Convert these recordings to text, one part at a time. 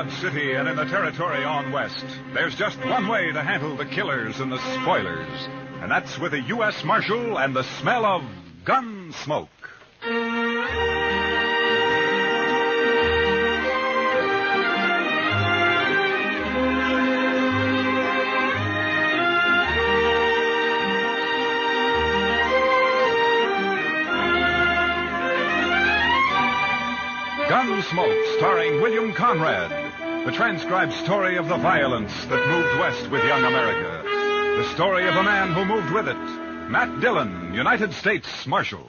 Dodge City and in the territory on west, there's just one way to handle the killers and the spoilers, and that's with a U.S. Marshal and the smell of Gunsmoke. Gunsmoke, starring William Conrad. The transcribed story of the violence that moved west with young America. The story of a man who moved with it. Matt Dillon, United States Marshal.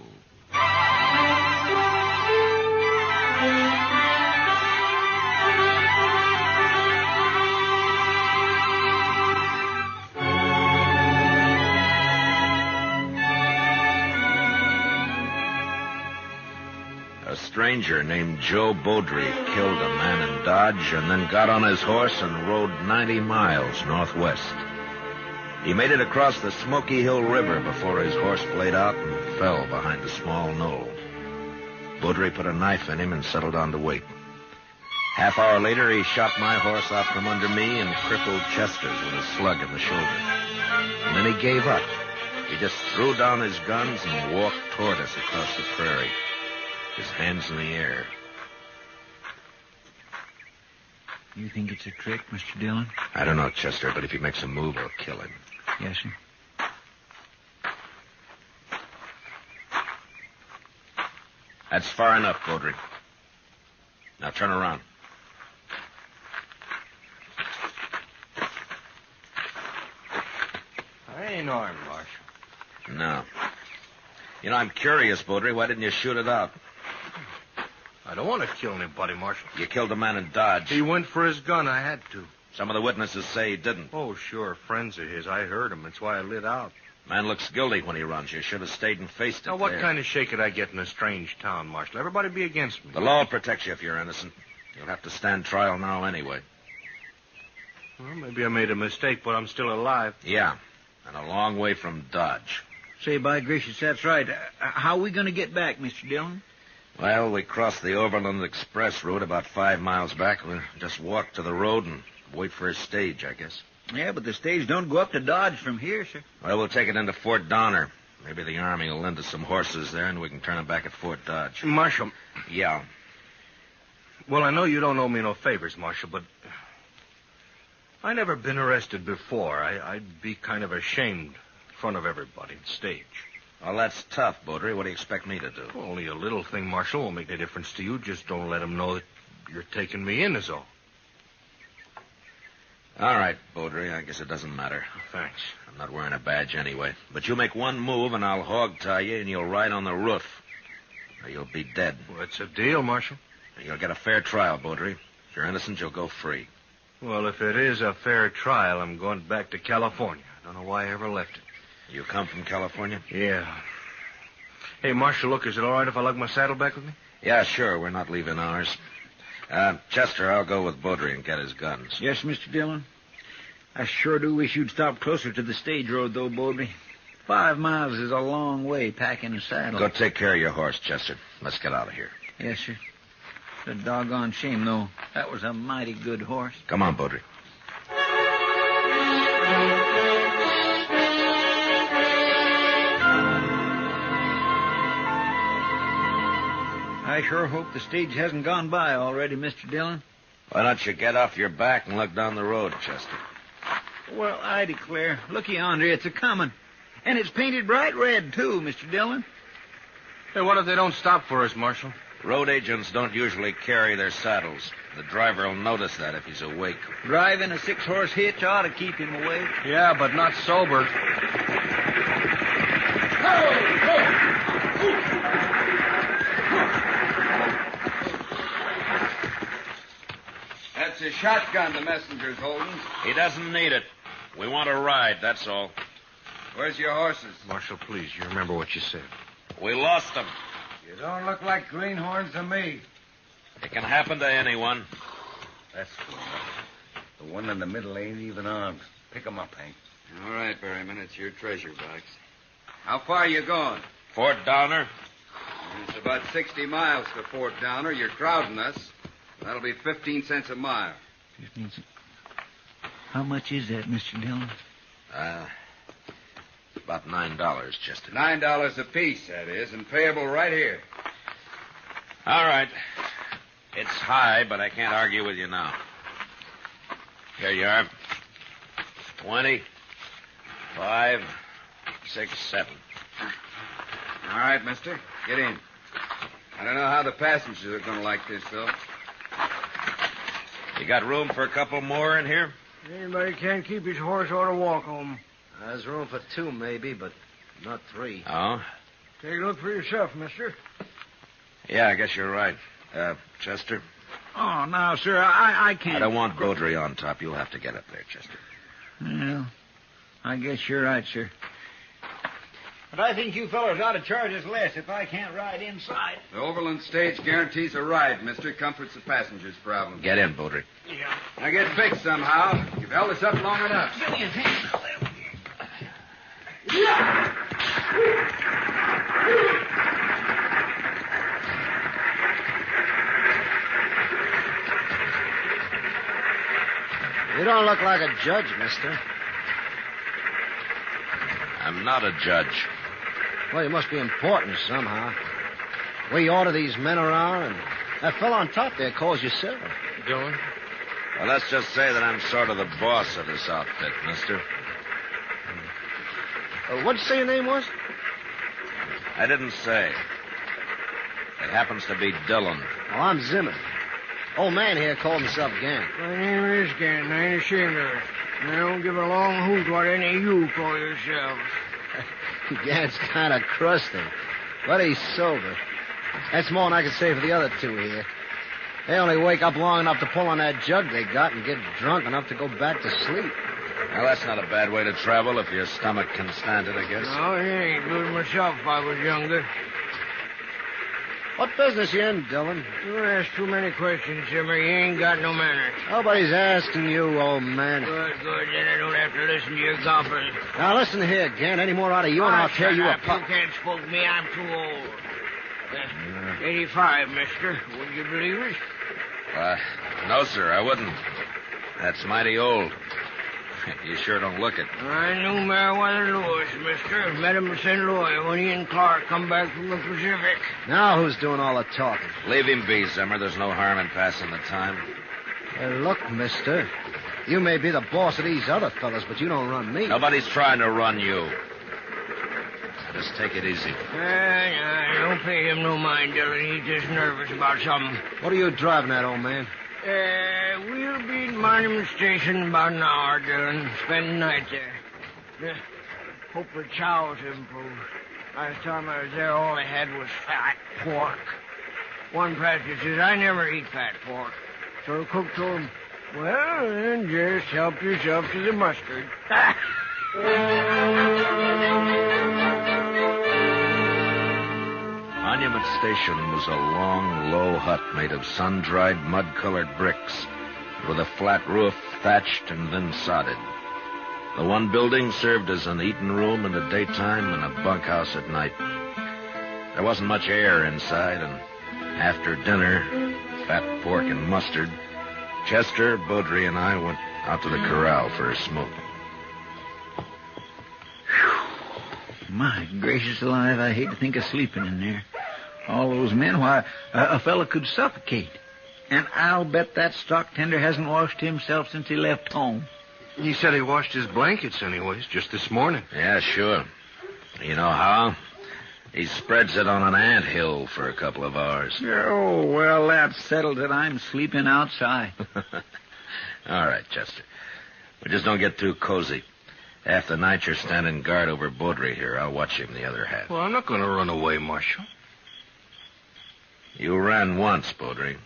A stranger named Joe Beaudry killed a man in Dodge and then got on his horse and rode 90 miles northwest. He made it across the Smoky Hill River before his horse played out and fell behind a small knoll. Beaudry put a knife in him and settled on to wait. Half hour later, he shot my horse out from under me and crippled Chester's with a slug in the shoulder. And then he gave up. He just threw down his guns and walked toward us across the prairie, his hands in the air. You think it's a trick, Mr. Dillon? I don't know, Chester, but if he makes a move, I'll kill him. Yes, sir. That's far enough, Beaudry. Now turn around. I ain't armed, Marshal. No. You know, I'm curious, Beaudry. Why didn't you shoot it out? I don't want to kill anybody, Marshal. You killed a man in Dodge. He went for his gun. I had to. Some of the witnesses say he didn't. Oh, sure. Friends of his. I heard him. That's why I lit out. Man looks guilty when he runs. You should have stayed and faced it. Now, what there. kind of shake could I get in a strange town, Marshal? Everybody be against me. The law will protect you if you're innocent. You'll have to stand trial now anyway. Well, maybe I made a mistake, but I'm still alive. Yeah, and a long way from Dodge. Say, by gracious, that's right. How are we going to get back, Mr. Dillon? Well, we crossed the Overland Express route about 5 miles back. We'll just walk to the road and wait for his stage, I guess. Yeah, but the stage don't go up to Dodge from here, sir. Well, we'll take it into Fort Donner. Maybe the Army will lend us some horses there, and we can turn them back at Fort Dodge. Marshal. Yeah. Well, I know you don't owe me no favors, Marshal, but I never been arrested before. I'd be kind of ashamed in front of everybody on stage. Well, that's tough, Beaudry. What do you expect me to do? Well, only a little thing, Marshal. Won't make any difference to you. Just don't let them know that you're taking me in is all. All right, Beaudry. I guess it doesn't matter. Thanks. I'm not wearing a badge anyway. But you make one move, and I'll hog-tie you, and you'll ride on the roof. Or you'll be dead. Well, it's a deal, Marshal. You'll get a fair trial, Beaudry. If you're innocent, you'll go free. Well, if it is a fair trial, I'm going back to California. I don't know why I ever left it. You come from California? Yeah. Hey, Marshal, look, is it all right if I lug my saddle back with me? Yeah, sure. We're not leaving ours. Chester, I'll go with Beaudry and get his guns. Yes, Mr. Dillon. I sure do wish you'd stop closer to the stage road, though, Beaudry. 5 miles is a long way packing a saddle. Go take care of your horse, Chester. Let's get out of here. Yes, sir. It's a doggone shame, though. That was a mighty good horse. Come on, Beaudry. I sure hope the stage hasn't gone by already, Mr. Dillon. Why don't you get off your back and look down the road, Chester? Well, I declare. Looky yonder, it's a-comin'. And it's painted bright red, too, Mr. Dillon. Hey, what if they don't stop for us, Marshal? Road agents don't usually carry their saddles. The driver will notice that if he's awake. Driving a 6-horse hitch ought to keep him awake. Yeah, but not sober. That's a shotgun the messenger's holding. He doesn't need it. We want to ride, that's all. Where's your horses? Marshal, please, you remember what you said. We lost them. You don't look like greenhorns to me. It can happen to anyone. That's good. The one in the middle ain't even armed. Pick 'em up, Hank. All right, Berryman, it's your treasure box. How far you going? Fort Donner. It's about 60 miles to Fort Downer. You're crowding us. That'll be 15 cents a mile. Just needs it. How much is that, Mr. Dillon? About $9, Chester. $9 apiece, that is, and payable right here. All right. It's high, but I can't argue with you now. Here you are. 20, 5, 6, 7. All right, mister. Get in. I don't know how the passengers are going to like this, though. You got room for a couple more in here? Anybody can't keep his horse ought to walk home. There's room for 2, maybe, but not 3. Oh? Take a look for yourself, mister. Yeah, I guess you're right. Chester? Oh, no, sir, I can't. I don't want Beaudry on top. You'll have to get up there, Chester. Well, I guess you're right, sir. But I think you fellas ought to charge us less if I can't ride inside. The Overland stage guarantees a ride, mister. Comforts the passengers' problem. Get in, Beaudry. Yeah. Now get fixed somehow. You've held us up long enough. Give me a hand. You don't look like a judge, mister. I'm not a judge. Well, you must be important somehow. We order these men around, and that fellow on top there calls you sir. Dillon? Well, let's just say that I'm sort of the boss of this outfit, mister. What'd you say your name was? I didn't say. It happens to be Dillon. Well, I'm Zimmer. Old man here called himself Gant. My name is Gann. I ain't ashamed of it. I don't give a long hoot what any of you call yourselves. Gant's kind of crusty, but he's sober. That's more than I can say for the other 2 here. They only wake up long enough to pull on that jug they got and get drunk enough to go back to sleep. Well, that's not a bad way to travel if your stomach can stand it, I guess. No, it ain't good myself if I was younger. What business you in, Dillon? You ask too many questions, Zimmer. You ain't got no manners. Nobody's asking you, old man. Good. Then I don't have to listen to your gobbling. Now, listen here, Gant. Any more out of you, and I'll tear you apart. You can't spook me. I'm too old. 85, mister. Would you believe it? No, sir, I wouldn't. That's mighty old. You sure don't look it. I knew Meriwether Lewis, mister. Met him in St. Louis when he and Clark come back from the Pacific. Now who's doing all the talking? Leave him be, Zimmer. There's no harm in passing the time. Look, mister, you may be the boss of these other fellas, but you don't run me. Nobody's trying to run you. Just take it easy. Don't pay him no mind, Dillon. He's just nervous about something. What are you driving at, old man? We'll be at Monument Station in about an hour, Dillon. Spend the night there. Hope the chow's improved. Last time I was there, all they had was fat pork. One practice says, I never eat fat pork. So the cook told him, well, then just help yourself to the mustard. Monument Station was a long, low hut made of sun-dried, mud-colored bricks with a flat roof thatched and then sodded. The one building served as an eating room in the daytime and a bunkhouse at night. There wasn't much air inside, and after dinner, fat pork and mustard, Chester, Beaudry, and I went out to the corral for a smoke. My gracious alive, I hate to think of sleeping in there. All those men, why, a fellow could suffocate. And I'll bet that stock tender hasn't washed himself since he left home. He said he washed his blankets anyways, just this morning. Yeah, sure. You know how? He spreads it on an anthill for a couple of hours. Oh, well, that settles it. I'm sleeping outside. All right, Chester. We just don't get too cozy. Half the night you're standing guard over Beaudry here. I'll watch him the other half. Well, I'm not going to run away, Marshal. You ran once, Beaudry.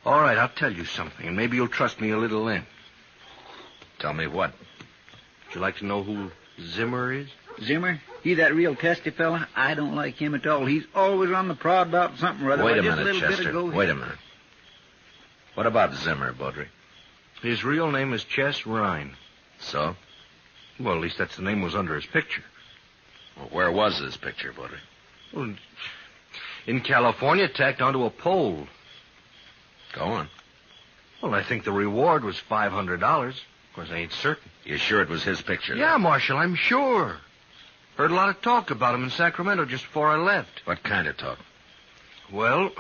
All right, I'll tell you something, and maybe you'll trust me a little then. Tell me what? Would you like to know who Zimmer is? Zimmer? He that real testy fella? I don't like him at all. He's always on the prod about something or other. Wait a Just minute, little Chester. Bit ago, Wait a minute. What about Zimmer, Beaudry? His real name is Chess Rhine. So? Well, at least that's the name was under his picture. Well, where was this picture, Beaudry? Well, in California, tacked onto a pole. Go on. Well, I think the reward was $500. Of course, I ain't certain. You sure it was his picture? Yeah, Marshal, I'm sure. Heard a lot of talk about him in Sacramento just before I left. What kind of talk? Well,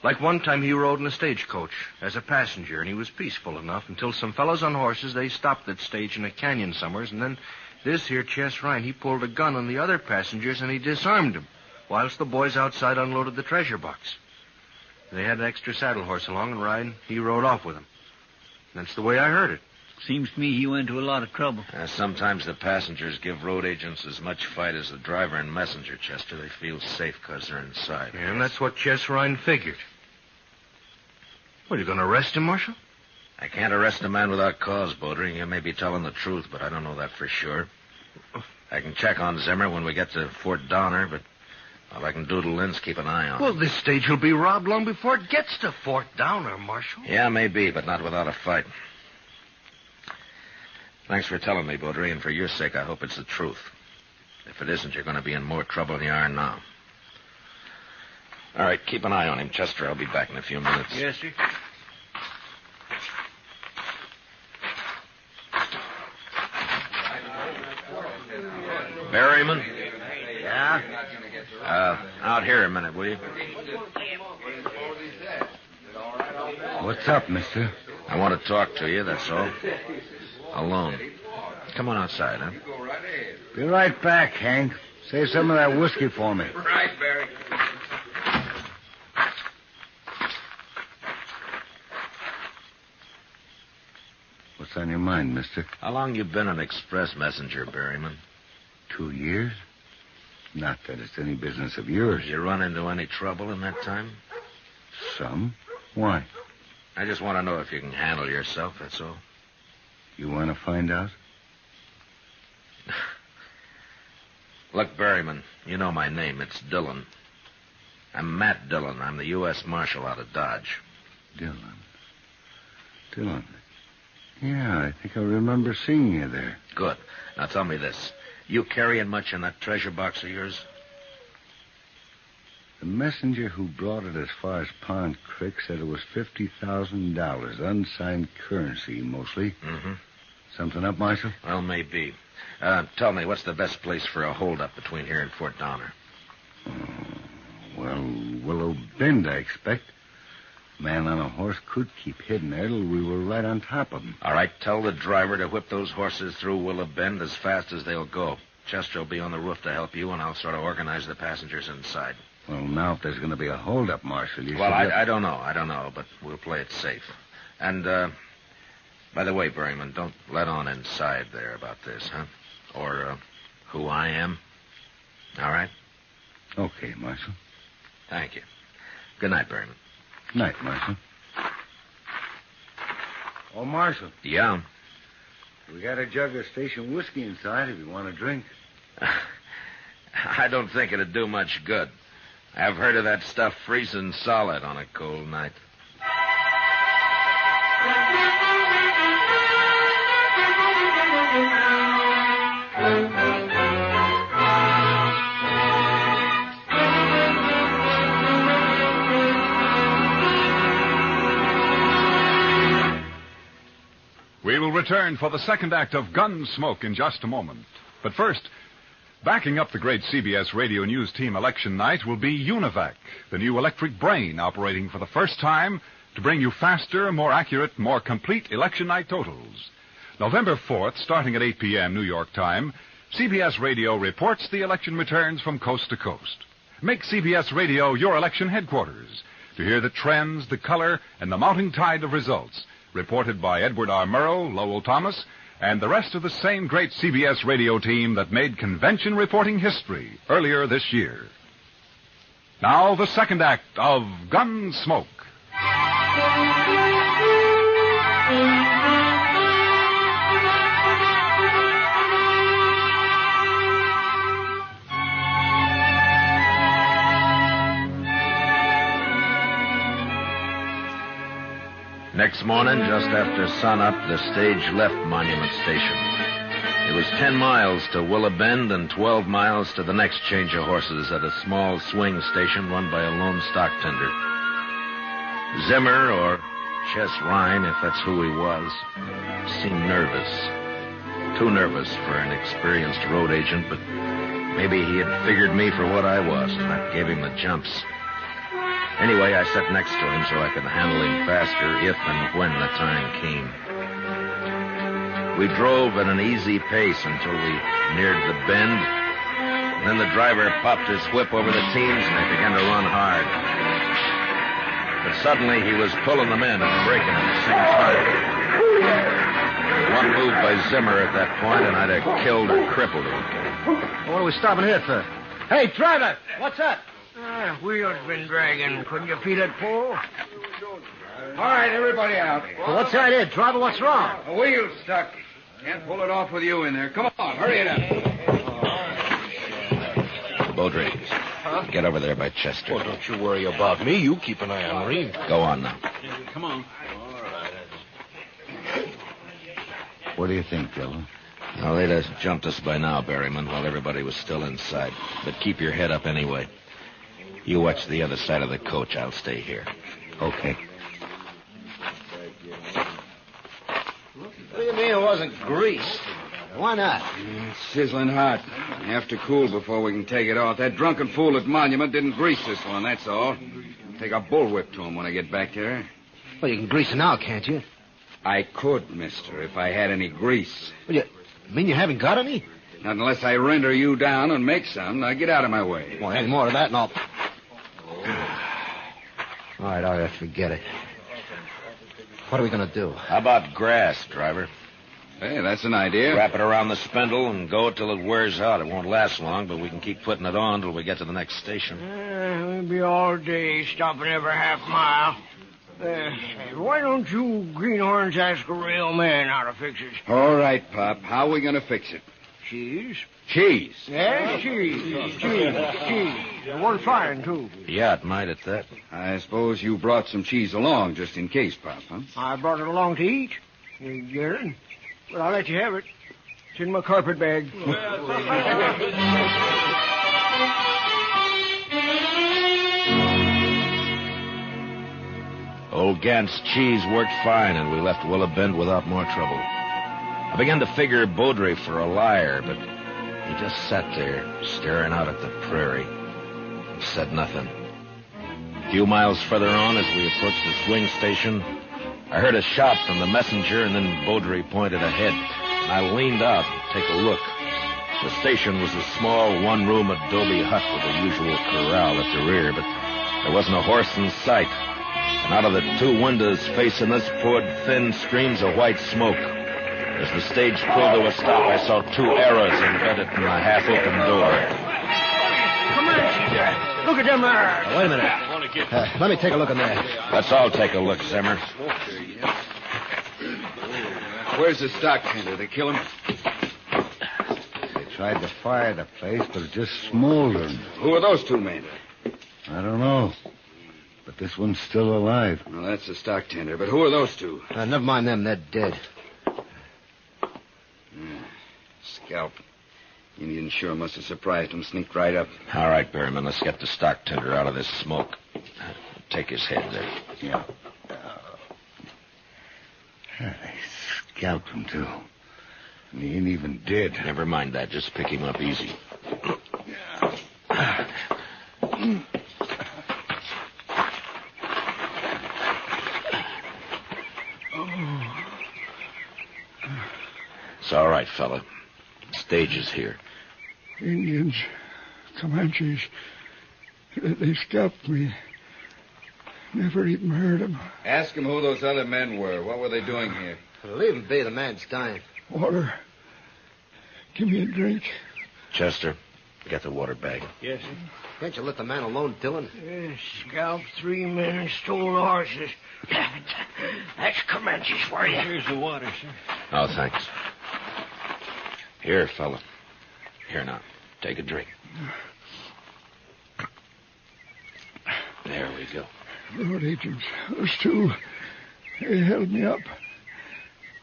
like one time he rode in a stagecoach as a passenger, and he was peaceful enough until some fellows on horses, they stopped that stage in a canyon somewheres, and then this here Chess Ryan, he pulled a gun on the other passengers, and he disarmed them, whilst the boys outside unloaded the treasure box. They had an extra saddle horse along, and Ryan, he rode off with them. That's the way I heard it. Seems to me he went to a lot of trouble. Sometimes the passengers give road agents as much fight as the driver and messenger, Chester. They feel safe because they're inside. Yeah, and that's what Chess Ryan figured. What, are you going to arrest him, Marshal? I can't arrest a man without cause, Baudry. You may be telling the truth, but I don't know that for sure. I can check on Zimmer when we get to Fort Donner, but all I can do to Lynn's keep an eye on him. Well, this stage will be robbed long before it gets to Fort Donner, Marshal. Yeah, maybe, but not without a fight. Thanks for telling me, Baudry, and for your sake, I hope it's the truth. If it isn't, you're going to be in more trouble than you are now. All right, keep an eye on him, Chester. I'll be back in a few minutes. Yes, sir. Berryman? Yeah? Out here a minute, will you? What's up, mister? I want to talk to you, that's all. Alone. Come on outside, huh? Be right back, Hank. Save some of that whiskey for me. Right, Barry. What's on your mind, mister? How long you been an express messenger, Berryman? 2 years? Not that it's any business of yours. Did you run into any trouble in that time? Some? Why? I just want to know if you can handle yourself, that's all. You want to find out? Look, Berryman, you know my name. It's Dillon. I'm Matt Dillon. I'm the U.S. Marshal out of Dodge. Dillon. Yeah, I think I remember seeing you there. Good. Now tell me this. You carrying much in that treasure box of yours? The messenger who brought it as far as Pond Creek said it was $50,000, unsigned currency, mostly. Mm-hmm. Something up, Marshal? Well, maybe. Tell me, what's the best place for a holdup between here and Fort Donner? Well, Willow Bend, I expect. Man on a horse could keep hidden there till we were right on top of him. All right, tell the driver to whip those horses through Willow Bend as fast as they'll go. Chester will be on the roof to help you, and I'll sort of organize the passengers inside. Well, now, if there's going to be a holdup, Marshal, you Well, should... I don't know, but we'll play it safe. And, by the way, Berryman, don't let on inside there about this, huh? Or, who I am. All right? Okay, Marshal. Thank you. Good night, Berryman. Night, Marshal. Oh, Marshal, Yeah? we got a jug of station whiskey inside if you want a drink. I don't think it'd do much good. I've heard of that stuff freezing solid on a cold night. We will return for the second act of Gunsmoke in just a moment. But first, backing up the great CBS Radio News Team election night will be Univac, the new electric brain operating for the first time to bring you faster, more accurate, more complete election night totals. November 4th, starting at 8 p.m. New York time, CBS Radio reports the election returns from coast to coast. Make CBS Radio your election headquarters to hear the trends, the color, and the mounting tide of results reported by Edward R. Murrow, Lowell Thomas, and the rest of the same great CBS radio team that made convention reporting history earlier this year. Now, the second act of Gunsmoke. Next morning, just after sunup, the stage left Monument Station. It was 10 miles to Willow Bend and 12 miles to the next change of horses at a small swing station run by a lone stock tender. Zimmer, or Chess Ryan, if that's who he was, seemed nervous. Too nervous for an experienced road agent, but maybe he had figured me for what I was, and that gave him the jumps. Anyway, I sat next to him so I could handle him faster if and when the time came. We drove at an easy pace until we neared the bend. Then the driver popped his whip over the teams, and they began to run hard. But suddenly he was pulling them in and braking at the same time. One move by Zimmer at that point, and I'd have killed or crippled him. What are we stopping here for? Hey, driver, what's up? Wheels been dragging. Couldn't you feel it pull? All right, everybody out. Well, what's the idea, driver? What's wrong? The wheel's stuck. Can't pull it off with you in there. Come on, hurry it up. Baudry, get over there by Chester. Oh, don't you worry about me. You keep an eye on Reed. Go on now. Come on. What do you think, Dillon? Well, they'd have jumped us by now, Berryman, while everybody was still inside. But keep your head up anyway. You watch the other side of the coach. I'll stay here. Okay. What do you mean it wasn't greased? Why not? It's sizzling hot. We have to cool before we can take it off. That drunken fool at Monument didn't grease this one, that's all. Take a bullwhip to him when I get back there. Well, you can grease it now, can't you? I could, mister, if I had any grease. Well, you mean you haven't got any? Not unless I render you down and make some. Now get out of my way. Well, any more of that and I'll... All right, forget it. What are we going to do? How about grass, driver? Hey, that's an idea. Wrap it around the spindle and go till it wears out. It won't last long, but we can keep putting it on till we get to the next station. We'll be all day stopping every half mile. Why don't you greenhorns ask a real man how to fix it? All right, Pop. How are we going to fix it? Cheese? Cheese. Yes, cheese. One fine, too. Yeah, it might at that. I suppose you brought some cheese along just in case, Pop, huh? I brought it along to eat. You get it? But I'll let you have it. It's in my carpet bag. Old Gant's cheese worked fine, and we left Willow Bend without more trouble. I began to figure Baudry for a liar, but he just sat there, staring out at the prairie, and said nothing. A few miles further on, as we approached the swing station, I heard a shout from the messenger, and then Baudry pointed ahead, and I leaned out to take a look. The station was a small one-room adobe hut with the usual corral at the rear, but there wasn't a horse in sight. And out of the two windows facing us poured thin streams of white smoke. As the stage pulled to a stop, I saw two arrows embedded in the half-open door. Comanches! Look at them there! Wait a minute. Let me take a look in there. Let's all take a look, Zimmer. Where's the stock tender? They kill him? They tried to fire the place, but it just smoldered. Who are those two men? I don't know. But this one's still alive. Well, that's the stock tender. But who are those two? Never mind them. They're dead. Scalp. Indian sure must have surprised him, sneaked right up. All right, Berryman, let's get the stock tender out of this smoke. Take his head there. Yeah. They scalped him, too. And he ain't even dead. Never mind that. Just pick him up easy. It's all right, fella. Stage is here. Indians, Comanches, they scalped me. Never even heard them. Ask him who those other men were. What were they doing here? Leave him be. The man's dying. Water. Give me a drink. Chester, get the water bag. Yes, sir. Can't you let the man alone, Dillon? Scalped 3 men and stole the horses. That's Comanches for you. Here's the water, sir. Oh, thanks. Here, fella. Here now. Take a drink. There we go. Road agents, those two, they held me up.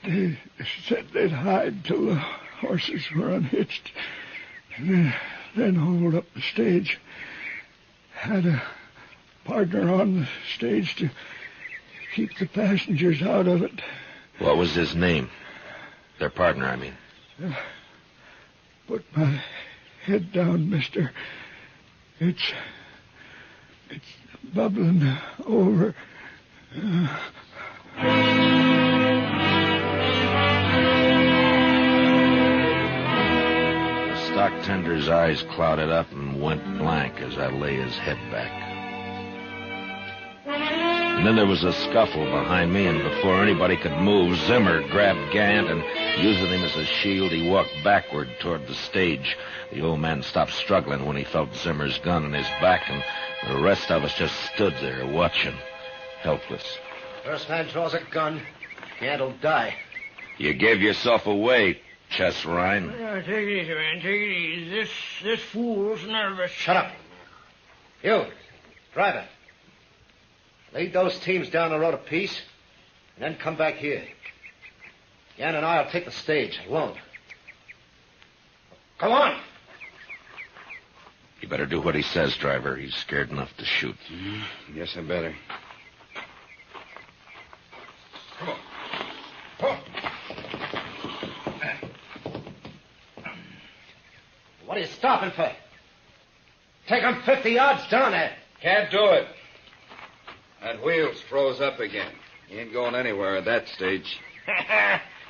They said they'd hide till the horses were unhitched. And then hold up the stage. Had a partner on the stage to keep the passengers out of it. What was his name? Their partner, I mean. Put my head down, mister. It's bubbling over. The stock tender's eyes clouded up and went blank as I lay his head back. And then there was a scuffle behind me, and before anybody could move, Zimmer grabbed Gant, and using him as a shield, he walked backward toward the stage. The old man stopped struggling when he felt Zimmer's gun in his back, and the rest of us just stood there watching, helpless. First man draws a gun, Gant'll die. You gave yourself away, Chess Ryan. Take it easy, man. Take it easy. This fool's nervous. Shut up. You, driver. Lead those teams down the road a piece, and then come back here. Jan and I'll take the stage alone. Come on! You better do what he says, driver. He's scared enough to shoot. Yes, I better. Come on. Come on. What are you stopping for? Take him 50 yards down there. Can't do it. That wheel's froze up again. He ain't going anywhere at that stage.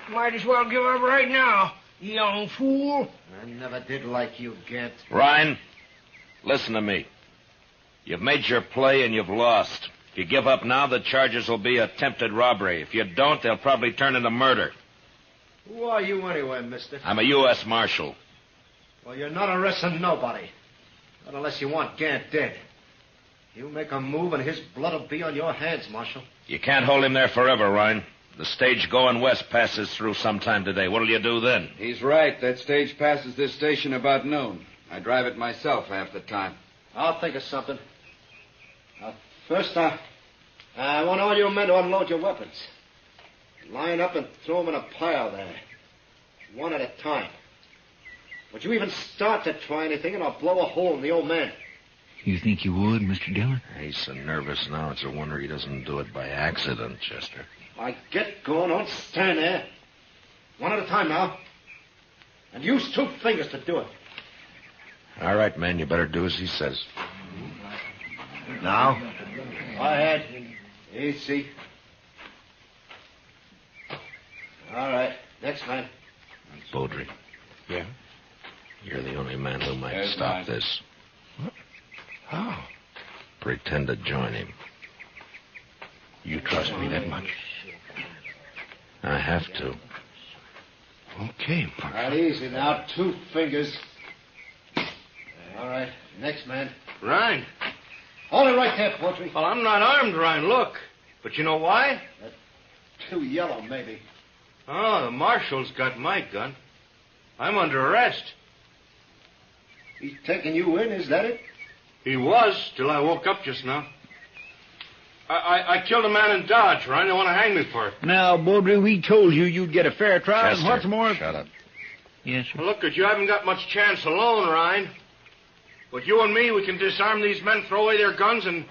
Might as well give up right now, you young fool. I never did like you, Gant. Ryan, listen to me. You've made your play and you've lost. If you give up now, the charges will be attempted robbery. If you don't, they'll probably turn into murder. Who are you anyway, mister? I'm a U.S. Marshal. Well, you're not arresting nobody. Not unless you want Gant dead. You make a move and his blood will be on your hands, Marshal. You can't hold him there forever, Ryan. The stage going west passes through sometime today. What'll you do then? He's right. That stage passes this station about noon. I drive it myself half the time. I'll think of something. First, I want all you men to unload your weapons. Line up and throw them in a pile there. One at a time. Would you even start to try anything, and I'll blow a hole in the old man. You think you would, Mr. Dillon? He's so nervous now, it's a wonder he doesn't do it by accident, Chester. I get going. Don't stand there. One at a time now. And use 2 fingers to do it. All right, man, you better do as he says. Now? Go ahead. Easy. All right. Next man. Beaudry. Yeah? You're the only man who might There's stop mine. this. How? Pretend to join him. You trust me that much? I have to. Okay, All right, easy now. 2 fingers. All right. Next man. Ryan. Hold it right there, Poultry. Well, I'm not armed, Ryan. Look. But you know why? Too yellow, maybe. Oh, the marshal's got my gun. I'm under arrest. He's taking you in, is that it? He was, till I woke up just now. I killed a man in Dodge, Ryan. They want to hang me for it. Now, Beaudry, we told you you'd get a fair trial, Chester, and what's more... shut up. Yes, sir. Well, look, you haven't got much chance alone, Ryan. But you and me, we can disarm these men, throw away their guns, and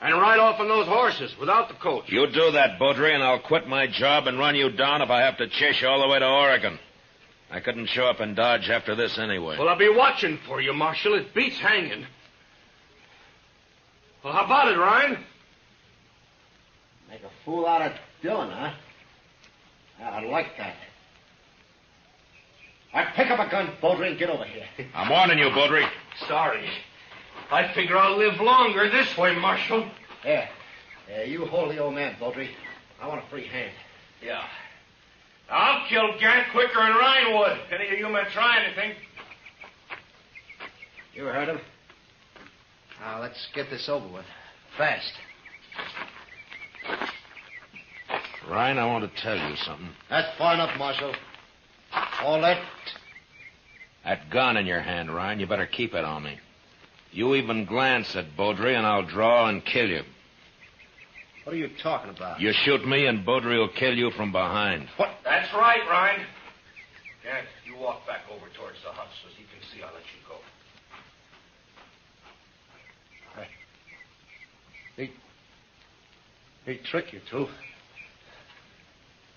ride off on those horses without the coach. You do that, Beaudry, and I'll quit my job and run you down if I have to chase you all the way to Oregon. I couldn't show up in Dodge after this anyway. Well, I'll be watching for you, Marshal. It beats hanging. Well, how about it, Ryan? Make a fool out of Dillon, huh? I like that. All right, pick up a gun, Beaudry, and get over here. I'm warning you, Beaudry. Sorry. I figure I'll live longer this way, Marshal. There. You hold the old man, Beaudry. I want a free hand. Yeah. I'll kill Gant quicker than Ryan would. If any of you men try anything. You heard him. Now, let's get this over with. Fast. Ryan, I want to tell you something. That's far enough, Marshal. All that... That gun in your hand, Ryan, you better keep it on me. You even glance at Beaudry, and I'll draw and kill you. What are you talking about? You shoot me, and Beaudry will kill you from behind. What? That's right, Ryan. Gant, you walk back over towards the hut so he can see I'll let you go. He'd trick you, too.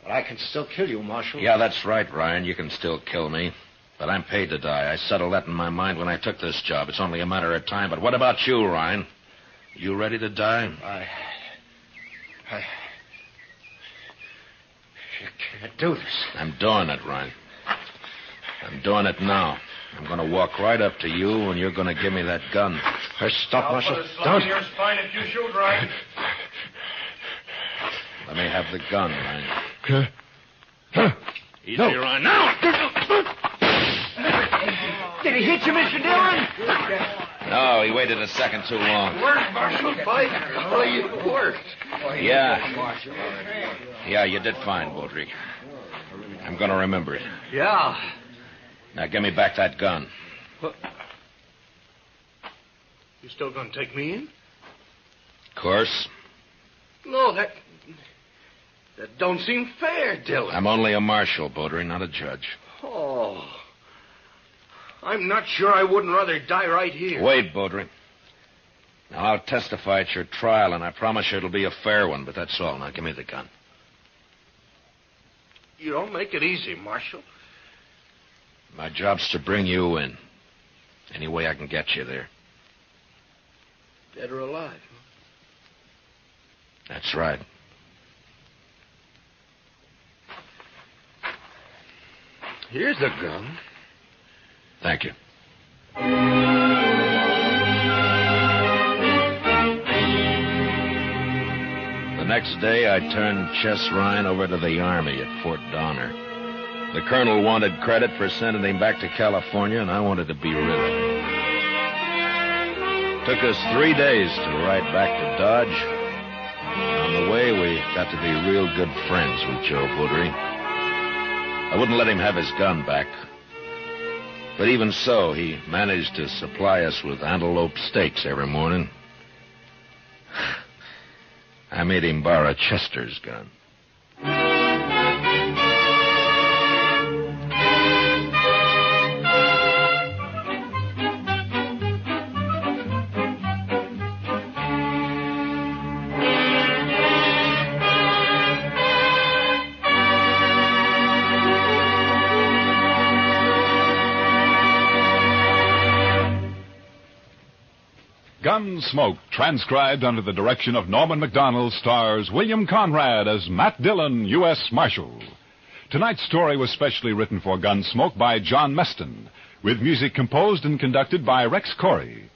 But I can still kill you, Marshal. Yeah, that's right, Ryan. You can still kill me. But I'm paid to die. I settled that in my mind when I took this job. It's only a matter of time. But what about you, Ryan? You ready to die? You can't do this. I'm doing it, Ryan. I'm doing it now. I'm going to walk right up to you, and you're going to give me that gun. Stop, Marshal. Don't. Your spine if you shoot, Ryan. Let me have the gun, Ryan. Easy, No. Ryan. Now! Did he hit you, Mr. Dillon? No, he waited a second too long. Worked, Marshal. Boy, you worked. Yeah, you did fine, Baudry. I'm going to remember it. Yeah. Now, give me back that gun. What? You still going to take me in? Of course. No, that don't seem fair, Dillon. I'm only a marshal, Baudry, not a judge. Oh. I'm not sure I wouldn't rather die right here. Wait, Baudry. Now, I'll testify at your trial, and I promise you it'll be a fair one, but that's all. Now, give me the gun. You don't make it easy, Marshal. My job's to bring you in. Any way I can get you there. Dead or alive, huh? That's right. Here's the gun. Thank you. The next day, I turned Chess Ryan over to the Army at Fort Donner. The colonel wanted credit for sending him back to California, and I wanted to be rid of him. Took us 3 days to ride back to Dodge. And on the way, we got to be real good friends with Joe Baudry. I wouldn't let him have his gun back. But even so, he managed to supply us with antelope steaks every morning. I made him borrow Chester's gun. Gunsmoke, transcribed under the direction of Norman MacDonald, stars William Conrad as Matt Dillon, U.S. Marshal. Tonight's story was specially written for Gunsmoke by John Meston, with music composed and conducted by Rex Corey.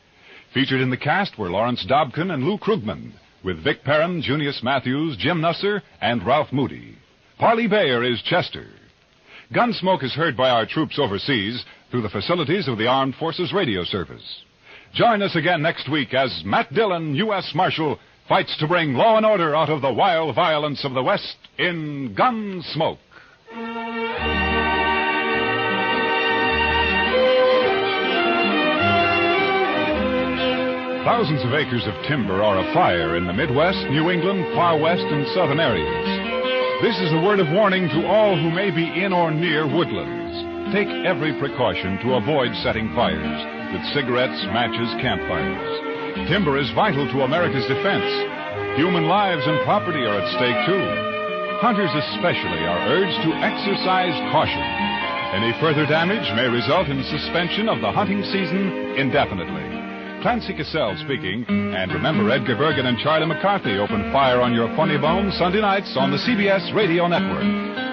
Featured in the cast were Lawrence Dobkin and Lou Krugman, with Vic Perrin, Junius Matthews, Jim Nusser, and Ralph Moody. Parley Bayer is Chester. Gunsmoke is heard by our troops overseas through the facilities of the Armed Forces Radio Service. Join us again next week as Matt Dillon, U.S. Marshal, fights to bring law and order out of the wild violence of the West in Gunsmoke. Thousands of acres of timber are afire in the Midwest, New England, Far West, and Southern areas. This is a word of warning to all who may be in or near woodlands. Take every precaution to avoid setting fires with cigarettes, matches, campfires. Timber is vital to America's defense. Human lives and property are at stake, too. Hunters especially are urged to exercise caution. Any further damage may result in suspension of the hunting season indefinitely. Clancy Cassell speaking, and remember Edgar Bergen and Charlie McCarthy open fire on your funny bone Sunday nights on the CBS Radio Network.